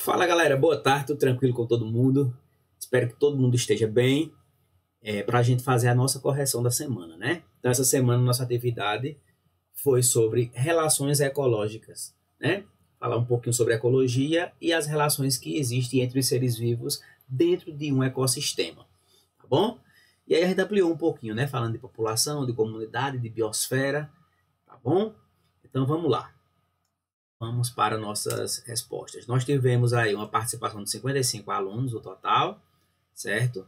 Fala galera, boa tarde, tudo tranquilo com todo mundo? Espero que todo mundo esteja bem para a gente fazer a nossa correção da semana, né? Então, essa semana, nossa atividade foi sobre relações ecológicas, né? Falar um pouquinho sobre ecologia e as relações que existem entre os seres vivos dentro de um ecossistema, tá bom? E aí a gente ampliou um pouquinho, né? Falando de população, de comunidade, de biosfera, tá bom? Então, vamos lá. Vamos para nossas respostas. Nós tivemos aí uma participação de 55 alunos no total, certo?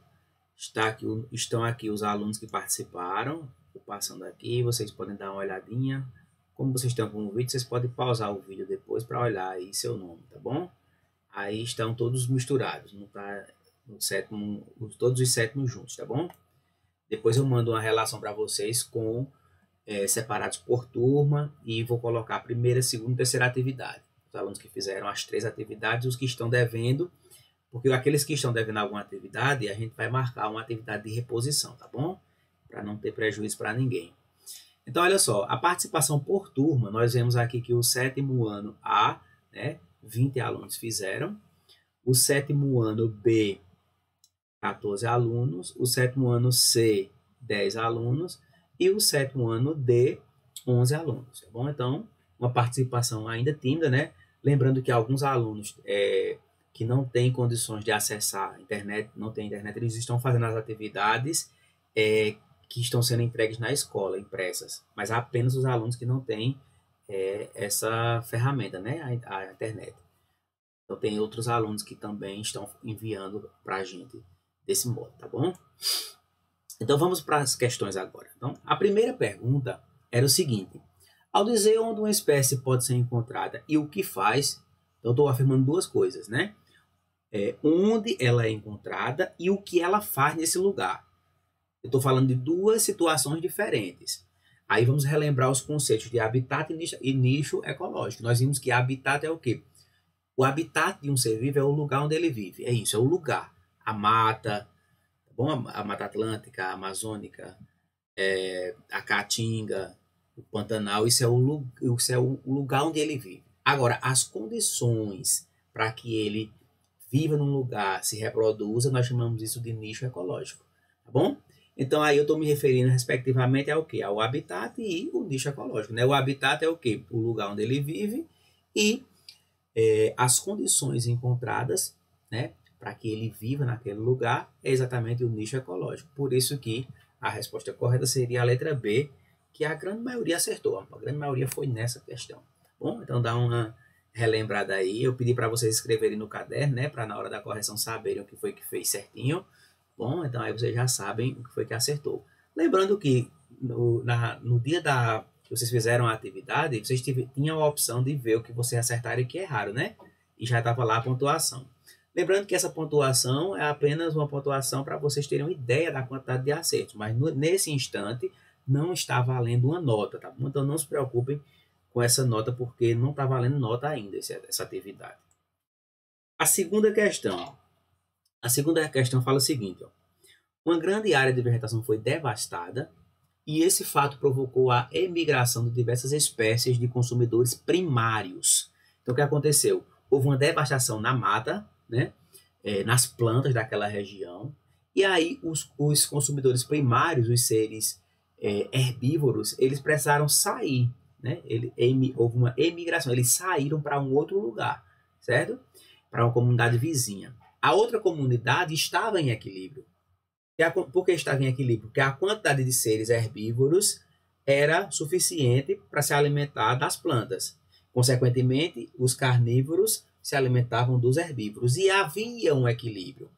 Estão aqui os alunos que participaram. Estou passando aqui, vocês podem dar uma olhadinha. Como vocês estão com o vídeo, vocês podem pausar o vídeo depois para olhar aí seu nome, tá bom? Aí estão todos misturados, não tá no sétimo, todos os sétimos juntos, tá bom? Depois eu mando uma relação para vocês com separados por turma e vou colocar a primeira, segunda e terceira atividade. Os alunos que fizeram as 3 atividades, os que estão devendo, porque aqueles que estão devendo alguma atividade, a gente vai marcar uma atividade de reposição, tá bom? Para não ter prejuízo para ninguém. Então, olha só, a participação por turma, nós vemos aqui que o sétimo ano A, né, 20 alunos fizeram, o sétimo ano B, 14 alunos, o sétimo ano C, 10 alunos, e o sétimo ano D, 11 alunos, tá bom? Então, uma participação ainda tímida, né? Lembrando que alguns alunos que não têm condições de acessar a internet, não têm internet, eles estão fazendo as atividades que estão sendo entregues na escola, impressas, mas apenas os alunos que não têm essa ferramenta, né? A internet. Então, tem outros alunos que também estão enviando para a gente desse modo, tá bom? Então, vamos para as questões agora. Então, a primeira pergunta era o seguinte: ao dizer onde uma espécie pode ser encontrada e o que faz, então estou afirmando duas coisas, né? Onde ela é encontrada e o que ela faz nesse lugar. Eu estou falando de duas situações diferentes. Aí vamos relembrar os conceitos de habitat e nicho ecológico. Nós vimos que habitat é o quê? O habitat de um ser vivo é o lugar onde ele vive. É isso, é o lugar. A mata, tá bom? A Mata Atlântica, a Amazônica, a Caatinga, o Pantanal, isso é o lugar onde ele vive. Agora, as condições para que ele viva num lugar, se reproduza, nós chamamos isso de nicho ecológico, tá bom? Então, aí eu estou me referindo respectivamente ao quê? Ao habitat e o nicho ecológico, né? O habitat é o quê? O lugar onde ele vive e as condições encontradas, né, para que ele viva naquele lugar é exatamente o nicho ecológico. Por isso que a resposta correta seria a letra B, que a grande maioria acertou. A grande maioria foi nessa questão. Bom, então dá uma relembrada aí. Eu pedi para vocês escreverem no caderno, né, para na hora da correção saberem o que foi que fez certinho. Bom, então aí vocês já sabem o que foi que acertou. Lembrando que no dia que vocês fizeram a atividade, vocês tinham a opção de ver o que vocês acertaram e o que erraram, né? E já estava lá a pontuação. Lembrando que essa pontuação é apenas uma pontuação para vocês terem uma ideia da quantidade de acertos, mas nesse instante não está valendo uma nota, tá bom? Então não se preocupem com essa nota, porque não está valendo nota ainda essa atividade. A segunda questão fala o seguinte: ó, uma grande área de vegetação foi devastada e esse fato provocou a emigração de diversas espécies de consumidores primários. Então, o que aconteceu? Houve uma devastação na mata, né? Nas plantas daquela região, e aí os consumidores primários, os seres herbívoros, eles precisaram sair, né? Houve uma emigração, eles saíram para um outro lugar, certo? Para uma comunidade vizinha. A outra comunidade estava em equilíbrio. Por que estava em equilíbrio? Porque a quantidade de seres herbívoros era suficiente para se alimentar das plantas. Consequentemente, os carnívoros se alimentavam dos herbívoros e havia um equilíbrio.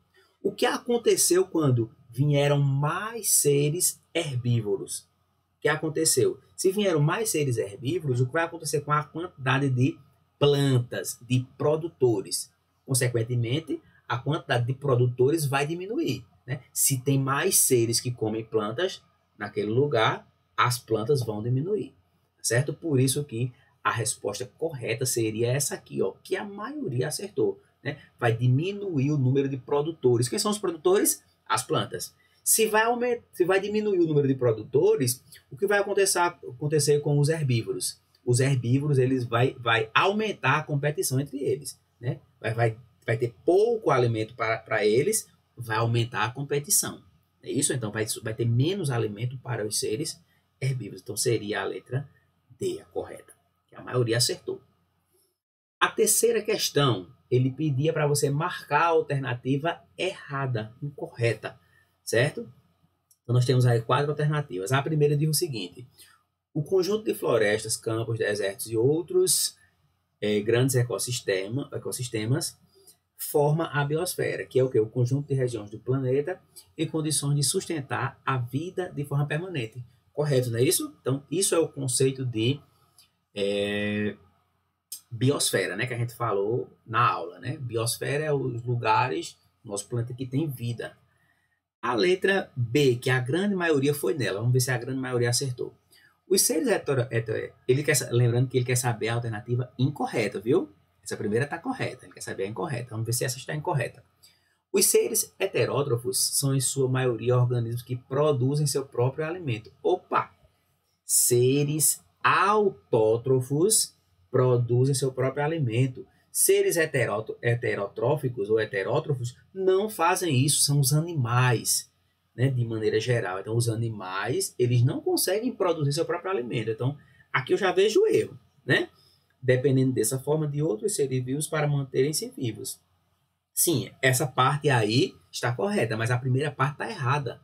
O que aconteceu quando vieram mais seres herbívoros? O que aconteceu? Se vieram mais seres herbívoros, o que vai acontecer com a quantidade de plantas, de produtores? Consequentemente, a quantidade de produtores vai diminuir, né? Se tem mais seres que comem plantas naquele lugar, as plantas vão diminuir, certo? Por isso que a resposta correta seria essa aqui, ó, que a maioria acertou, né? Vai diminuir o número de produtores. Quem são os produtores? As plantas. Se vai diminuir o número de produtores, o que vai acontecer com os herbívoros? Os herbívoros, eles vai aumentar a competição entre eles, né? Vai vai ter pouco alimento para eles, vai aumentar a competição. É isso? Então vai ter menos alimento para os seres herbívoros. Então seria a letra D a correta, que a maioria acertou. A terceira questão, ele pedia para você marcar a alternativa errada, incorreta, certo? Então nós temos aí 4 alternativas. A primeira diz o seguinte: o conjunto de florestas, campos, desertos e outros grandes ecossistemas forma a biosfera, que é o que? O conjunto de regiões do planeta em condições de sustentar a vida de forma permanente. Correto, não é isso? Então, isso é o conceito de biosfera, né? Que a gente falou na aula, né? Biosfera é os lugares do nosso planeta que tem vida. A letra B, que a grande maioria foi nela. Vamos ver se a grande maioria acertou. Os seres lembrando que ele quer saber a alternativa incorreta, viu? Essa primeira está correta, ele quer saber a incorreta. Vamos ver se essa está incorreta. Os seres heterótrofos são, em sua maioria, organismos que produzem seu próprio alimento. Opa! Seres autótrofos produzem seu próprio alimento. Seres heterotróficos ou heterótrofos não fazem isso, são os animais, né, de maneira geral. Então, os animais, eles não conseguem produzir seu próprio alimento. Então, aqui eu já vejo o erro, né? Dependendo dessa forma de outros seres vivos para manterem-se vivos. Sim, essa parte aí está correta, mas a primeira parte está errada.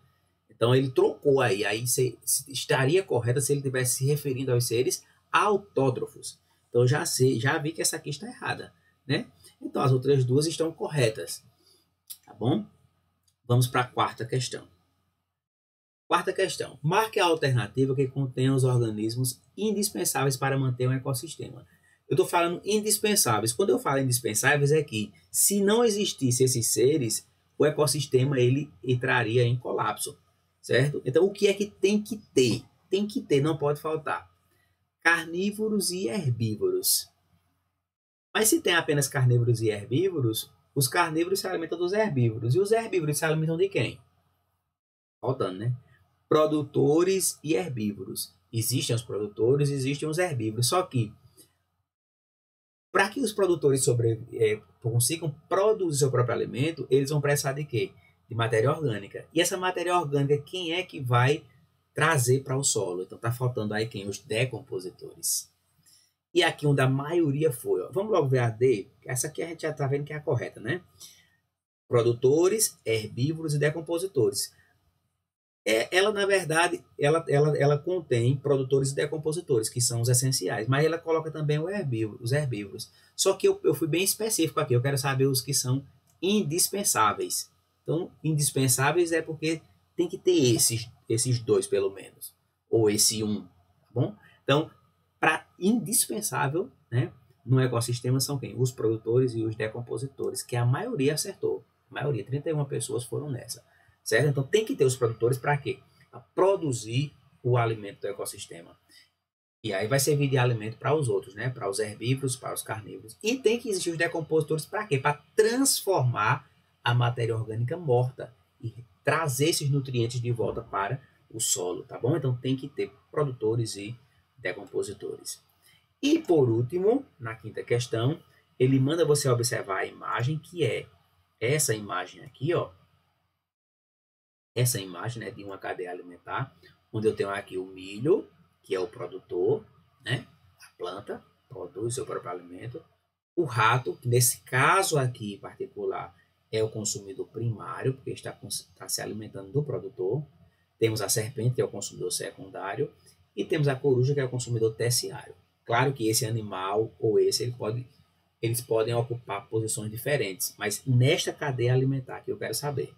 Então, ele trocou aí. Aí estaria correta se ele estivesse se referindo aos seres autótrofos. Então, já vi que essa aqui está errada, né? Então, as outras duas estão corretas, tá bom? Vamos para a quarta questão. Quarta questão. Marque a alternativa que contém os organismos indispensáveis para manter um ecossistema. Eu estou falando indispensáveis. Quando eu falo indispensáveis é que, se não existissem esses seres, o ecossistema ele entraria em colapso, certo? Então, o que é que tem que ter? Tem que ter, não pode faltar. Carnívoros e herbívoros. Mas se tem apenas carnívoros e herbívoros, os carnívoros se alimentam dos herbívoros. E os herbívoros se alimentam de quem? Faltando, né? Produtores e herbívoros. Existem os produtores, existem os herbívoros. Só que, para que os produtores consigam produzir seu próprio alimento, eles vão precisar de quê? De matéria orgânica. E essa matéria orgânica, quem é que vai trazer para o solo? Então, está faltando aí quem? Os decompositores. E aqui onde a maioria foi. Ó. Vamos logo ver a D. Essa aqui a gente já está vendo que é a correta, né? Produtores, herbívoros e decompositores. Ela, na verdade, ela contém produtores e decompositores, que são os essenciais, mas ela coloca também os herbívoros. Só que eu fui bem específico aqui, eu quero saber os que são indispensáveis. Então, indispensáveis é porque tem que ter esses dois, pelo menos, ou esse um, tá bom? Então, para indispensável, né, no ecossistema são quem? Os produtores e os decompositores, que a maioria acertou. A maioria, 31 pessoas foram nessa. Certo? Então tem que ter os produtores para quê? Para produzir o alimento do ecossistema. E aí vai servir de alimento para os outros, né? Para os herbívoros, para os carnívoros. E tem que existir os decompositores para quê? Para transformar a matéria orgânica morta e trazer esses nutrientes de volta para o solo, tá bom? Então tem que ter produtores e decompositores. E por último, na quinta questão, ele manda você observar a imagem, que é essa imagem aqui, ó. Essa imagem, né, de uma cadeia alimentar, onde eu tenho aqui o milho, que é o produtor, né? A planta produz seu próprio alimento. O rato, que nesse caso aqui em particular é o consumidor primário, porque está se alimentando do produtor. Temos a serpente, que é o consumidor secundário. E temos a coruja, que é o consumidor terciário. Claro que esse animal ou eles podem ocupar posições diferentes, mas nesta cadeia alimentar que eu quero saber.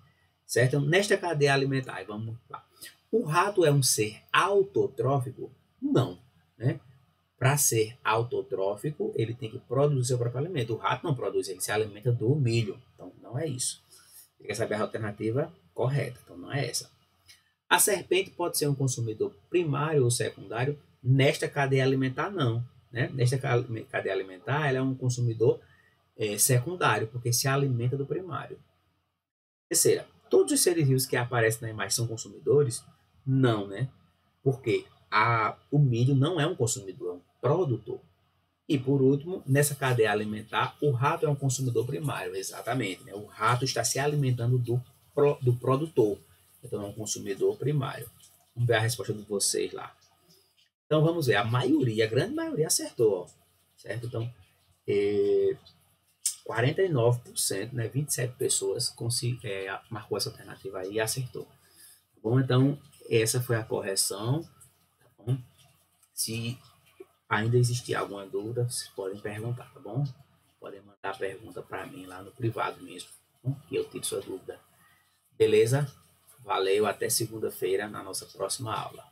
Certo? Nesta cadeia alimentar, vamos lá. O rato é um ser autotrófico? Não, né? Para ser autotrófico, ele tem que produzir seu próprio alimento. O rato não produz, ele se alimenta do milho. Então, não é isso. Você quer saber a alternativa correta, então não é essa. A serpente pode ser um consumidor primário ou secundário? Nesta cadeia alimentar, não. Né? Nesta cadeia alimentar, ela é um consumidor secundário, porque se alimenta do primário. Terceira, todos os seres vivos que aparecem na imagem são consumidores? Não, né? Porque o milho não é um consumidor, é um produtor. E por último, nessa cadeia alimentar, o rato é um consumidor primário, exatamente. Né? O rato está se alimentando do produtor. Então é um consumidor primário. Vamos ver a resposta de vocês lá. Então vamos ver, a grande maioria acertou, ó, certo? Então, 49%, né, 27 pessoas marcou essa alternativa aí e acertou. Tá bom? Então, essa foi a correção. Tá bom? Se ainda existir alguma dúvida, vocês podem perguntar, tá bom? Podem mandar pergunta para mim lá no privado mesmo, tá bom? E eu tiro sua dúvida. Beleza? Valeu, até segunda-feira na nossa próxima aula.